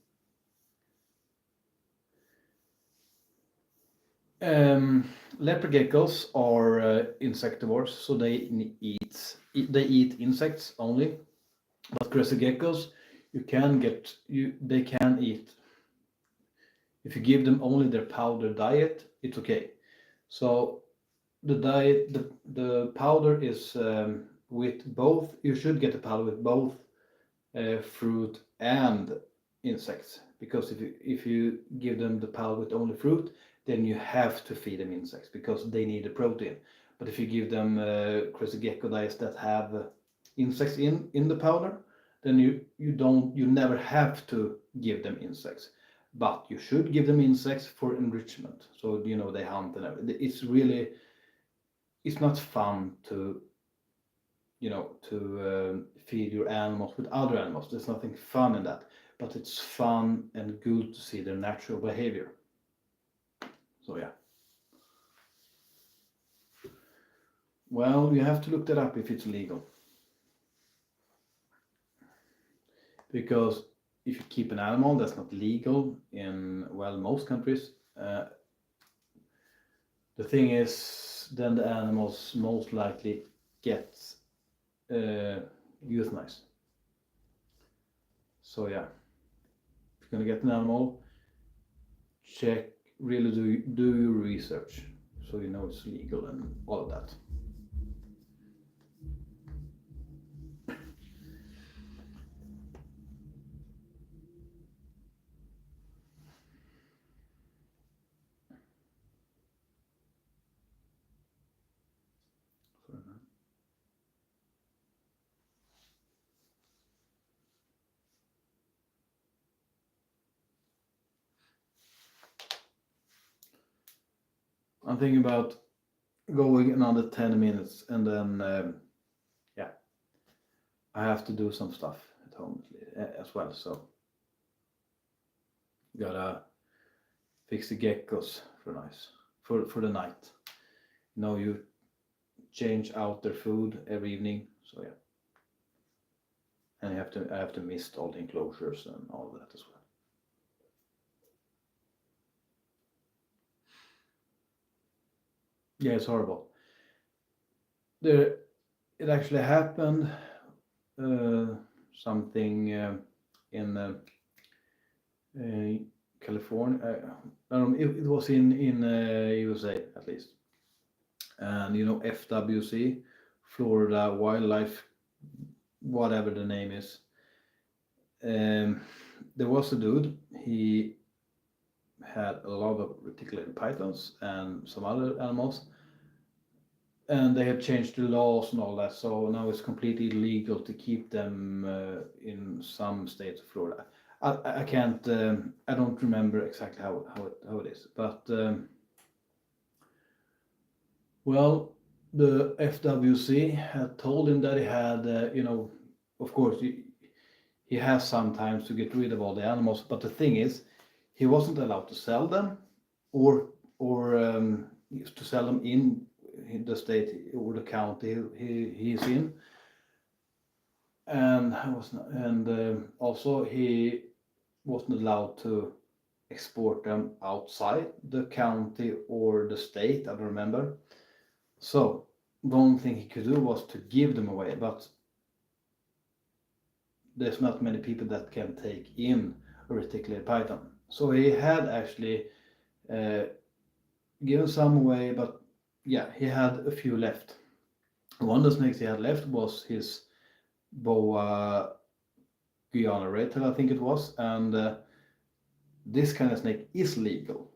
Leopard geckos are insectivores, so they eat insects only. But crested geckos, they can eat. If you give them only their powder diet, it's okay. So the diet, the powder is with both. You should get the powder with both fruit and insects, because if you give them the powder with only fruit, then you have to feed them insects because they need the protein. But if you give them crested gecko diets that have insects in the powder, then you never have to give them insects. But you should give them insects for enrichment. So they hunt and everything. It's not fun to feed your animals with other animals. There's nothing fun in that, but it's fun and good to see their natural behavior. So yeah. Well, you have to look that up if it's legal. Because if you keep an animal that's not legal in, well, most countries, the thing is, then the animals most likely get euthanized. So yeah, if you're gonna get an animal, check, really do your research. so you know it's legal and all of that. I'm thinking about going another 10 minutes and then yeah, I have to do some stuff at home as well, so gotta fix the geckos for the night. You know, you change out their food every evening, so yeah, and I have to mist all the enclosures and all of that as well. Yeah, it's horrible. It actually happened something in California. I don't know, it was in USA at least, and you know FWC, Florida Wildlife, whatever the name is. There was a dude. He had a lot of reticulated pythons and some other animals, and they have changed the laws and all that, so now it's completely illegal to keep them in some states of Florida. I can't, I don't remember exactly how it is, but well, the FWC had told him that he had, you know, of course he has sometimes to get rid of all the animals, but the thing is, he wasn't allowed to sell them or to sell them in the state or the county he's in, and also he wasn't allowed to export them outside the county or the state. I don't remember. So one thing he could do was to give them away, but there's not many people that can take in a reticulated python. So he had actually given some away, but yeah, he had a few left. One of the snakes he had left was his boa Guyana redtail, I think it was, and this kind of snake is legal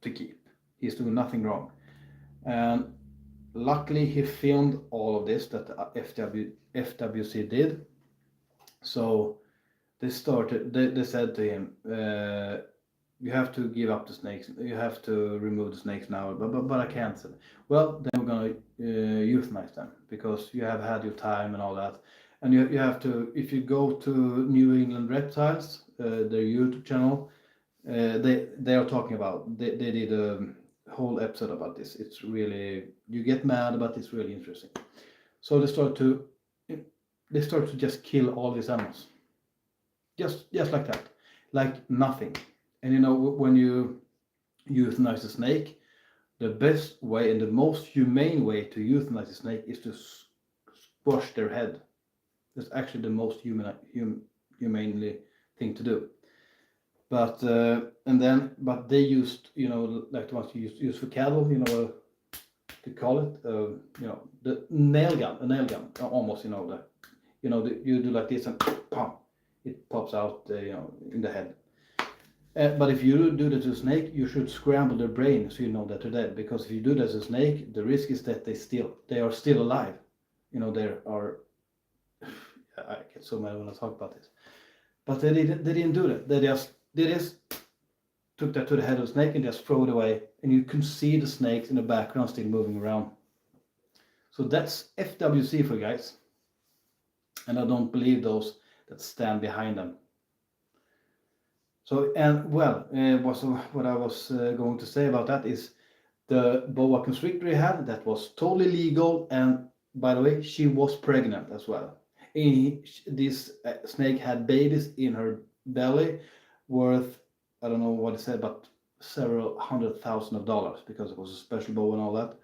to keep. He's doing nothing wrong, and luckily he filmed all of this that the FWC did. So they said to him, you have to give up the snakes, you have to remove the snakes now, but I can't. Well, then we're gonna euthanize them because you have had your time and all that. And you have to, if you go to New England Reptiles, their YouTube channel, they are talking about, they did a whole episode about this. It's really, you get mad, but it's really interesting. So they start to just kill all these animals, just like that, like nothing. And you know, when you euthanize a snake, the best way and the most humane way to euthanize a snake is to squash their head. That's actually the most humanely thing to do. But but they used, you know, like the ones you use for cattle, you know, to call it, you know, the nail gun, almost, you know, you do like this and pop, it pops out, you know, in the head. But if you do that to a snake, you should scramble their brain so you know that they're dead. Because if you do that to a snake, the risk is that they are still alive. You know, they are. I get so mad when I talk about this. But they didn't do that. They just took that to the head of the snake and just throw it away. And you can see the snakes in the background still moving around. So that's FWC for you guys. And I don't believe those that stand behind them. So, and well, what I was going to say about that is the boa constrictor he had, that was totally legal, and by the way, she was pregnant as well. This snake had babies in her belly worth, I don't know what it said, but several $100,000 because it was a special boa and all that.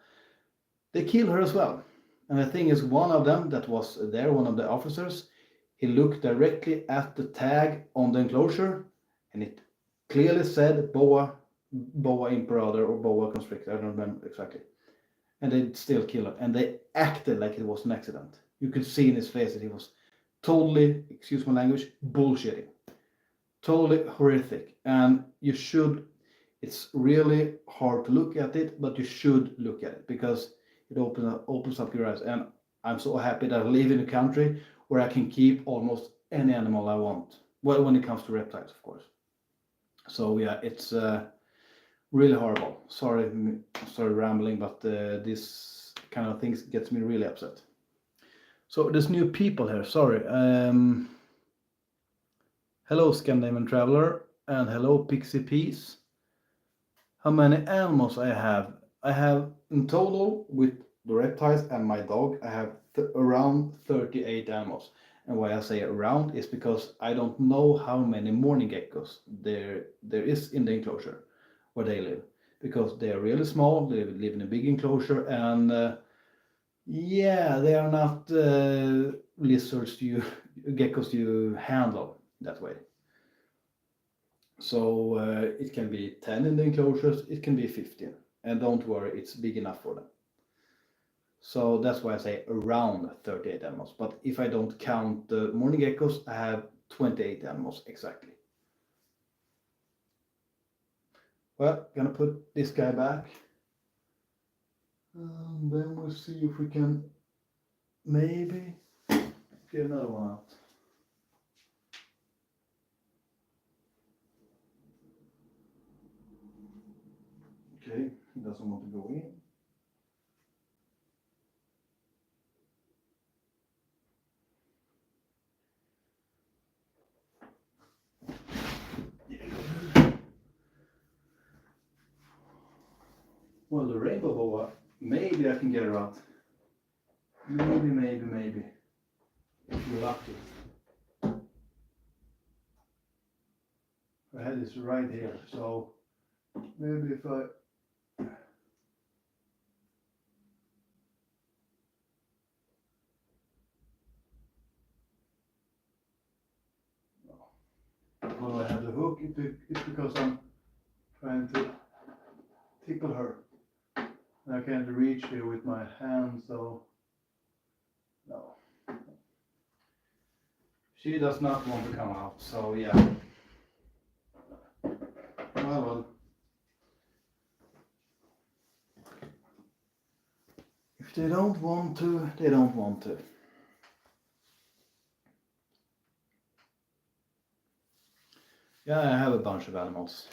They killed her as well. And the thing is, one of them that was there, one of the officers, he looked directly at the tag on the enclosure, and it clearly said boa boa imperator or boa constrictor, I don't remember exactly. And they still kill him, and they acted like it was an accident. You could see in his face that he was totally, excuse my language, bullshitting. Totally horrific. And you should, it's really hard to look at it, but you should look at it because it opens up your eyes. And I'm so happy that I live in a country where I can keep almost any animal I want. Well, when it comes to reptiles, of course. So yeah, it's really horrible. Sorry rambling, but this kind of things gets me really upset. So there's new people here. Sorry. Hello, Scandinavian traveler, and hello, Pixie Peace. How many animals I have? I have in total with the reptiles and my dog. I have around 38 animals. And why I say around is because I don't know how many morning geckos there is in the enclosure where they live, because they are really small. They live in a big enclosure, and yeah, they are not lizards geckos you handle that way. So it can be 10 in the enclosures, it can be 15, and don't worry, it's big enough for them. So that's why I say around 38 animals. But if I don't count the morning geckos, I have 28 animals exactly. Well, gonna put this guy back. And then we'll see if we can maybe get another one out. Okay, he doesn't want to go in. Well, the rainbow boa, maybe I can get her out. Maybe. If you're lucky. Her head is right here, so maybe if I... Well, I have the hook, it's because I'm trying to tickle her. And I can't reach here with my hand, so no. She does not want to come out, so yeah. Well. If they don't want to, they don't want to. Yeah, I have a bunch of animals.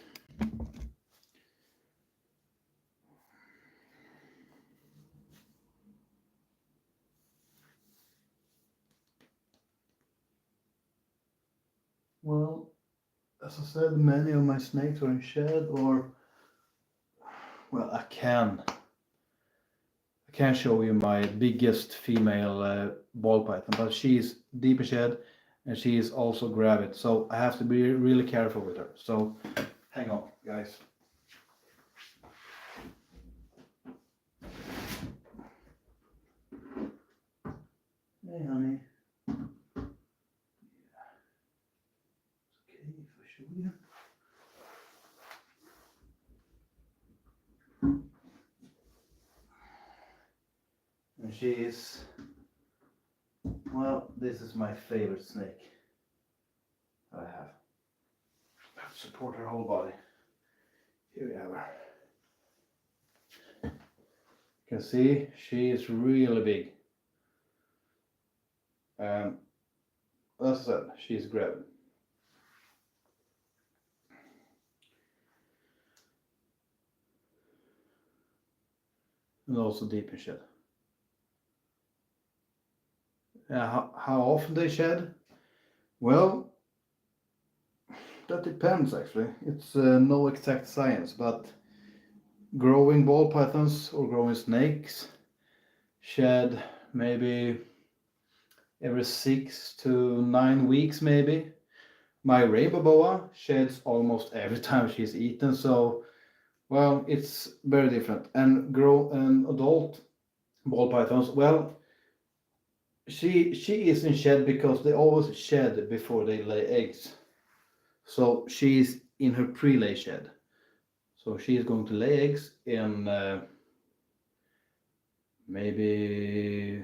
Well, as I said, many of my snakes are in shed, or well, I can show you my biggest female ball python, but she's deep in shed and she is also gravid, so I have to be really careful with her. So hang on, guys. Hey, honey. Okay, if I show you. And she is, well, this is my favorite snake that I have. I have to support her whole body. Here we have her. You can see she is really big. And as I said, she's gravid. And also deep in shed. How often they shed? Well, that depends actually. It's no exact science, but growing ball pythons or growing snakes shed maybe every 6 to 9 weeks maybe. My rainbow boa sheds almost every time she's eaten, so well, it's very different. And adult ball pythons, well, she is in shed because they always shed before they lay eggs. So she's in her pre-lay shed. So she is going to lay eggs in maybe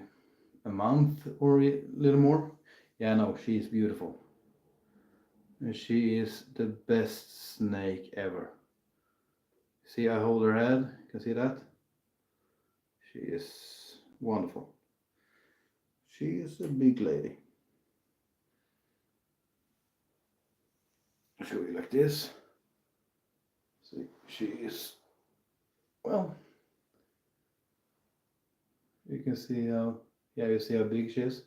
a month or a little more. Yeah, no, she is beautiful. And she is the best snake ever. See, I hold her head. You can see that? She is wonderful. She is a big lady. I'll show you like this. See, she is, well, you can see how, yeah, you see how big she is.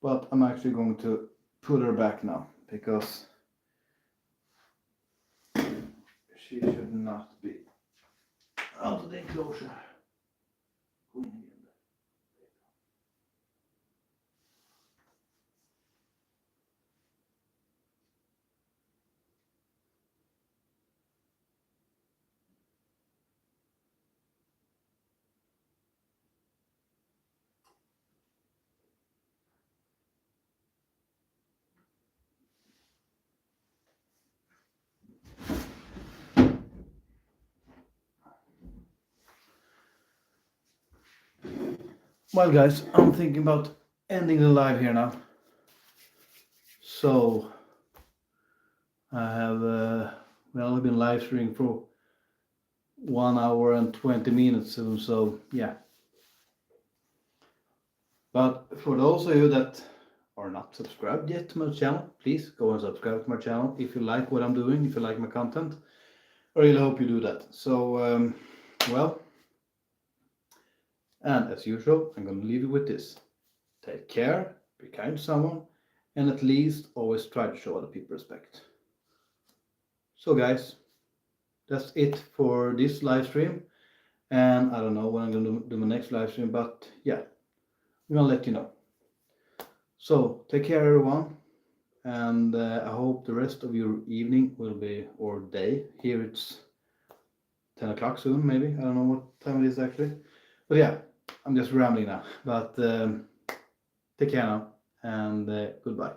But I'm actually going to put her back now because she should not be out of the enclosure. Well, guys, I'm thinking about ending the live here now. So I have well, I've been live streaming for 1 hour and 20 minutes soon, so yeah. But for those of you that are not subscribed yet to my channel, please go and subscribe to my channel if you like what I'm doing, if you like my content. I really hope you do that. So, well, and as usual, I'm going to leave you with this. Take care, be kind to someone, and at least always try to show other people respect. So guys, that's it for this live stream. And I don't know when I'm going to do my next live stream, but yeah, I'm going to let you know. So take care everyone, and I hope the rest of your evening will be, or day, here it's 10 o'clock soon maybe, I don't know what time it is actually, but yeah, I'm just rambling now, but take care now, and goodbye.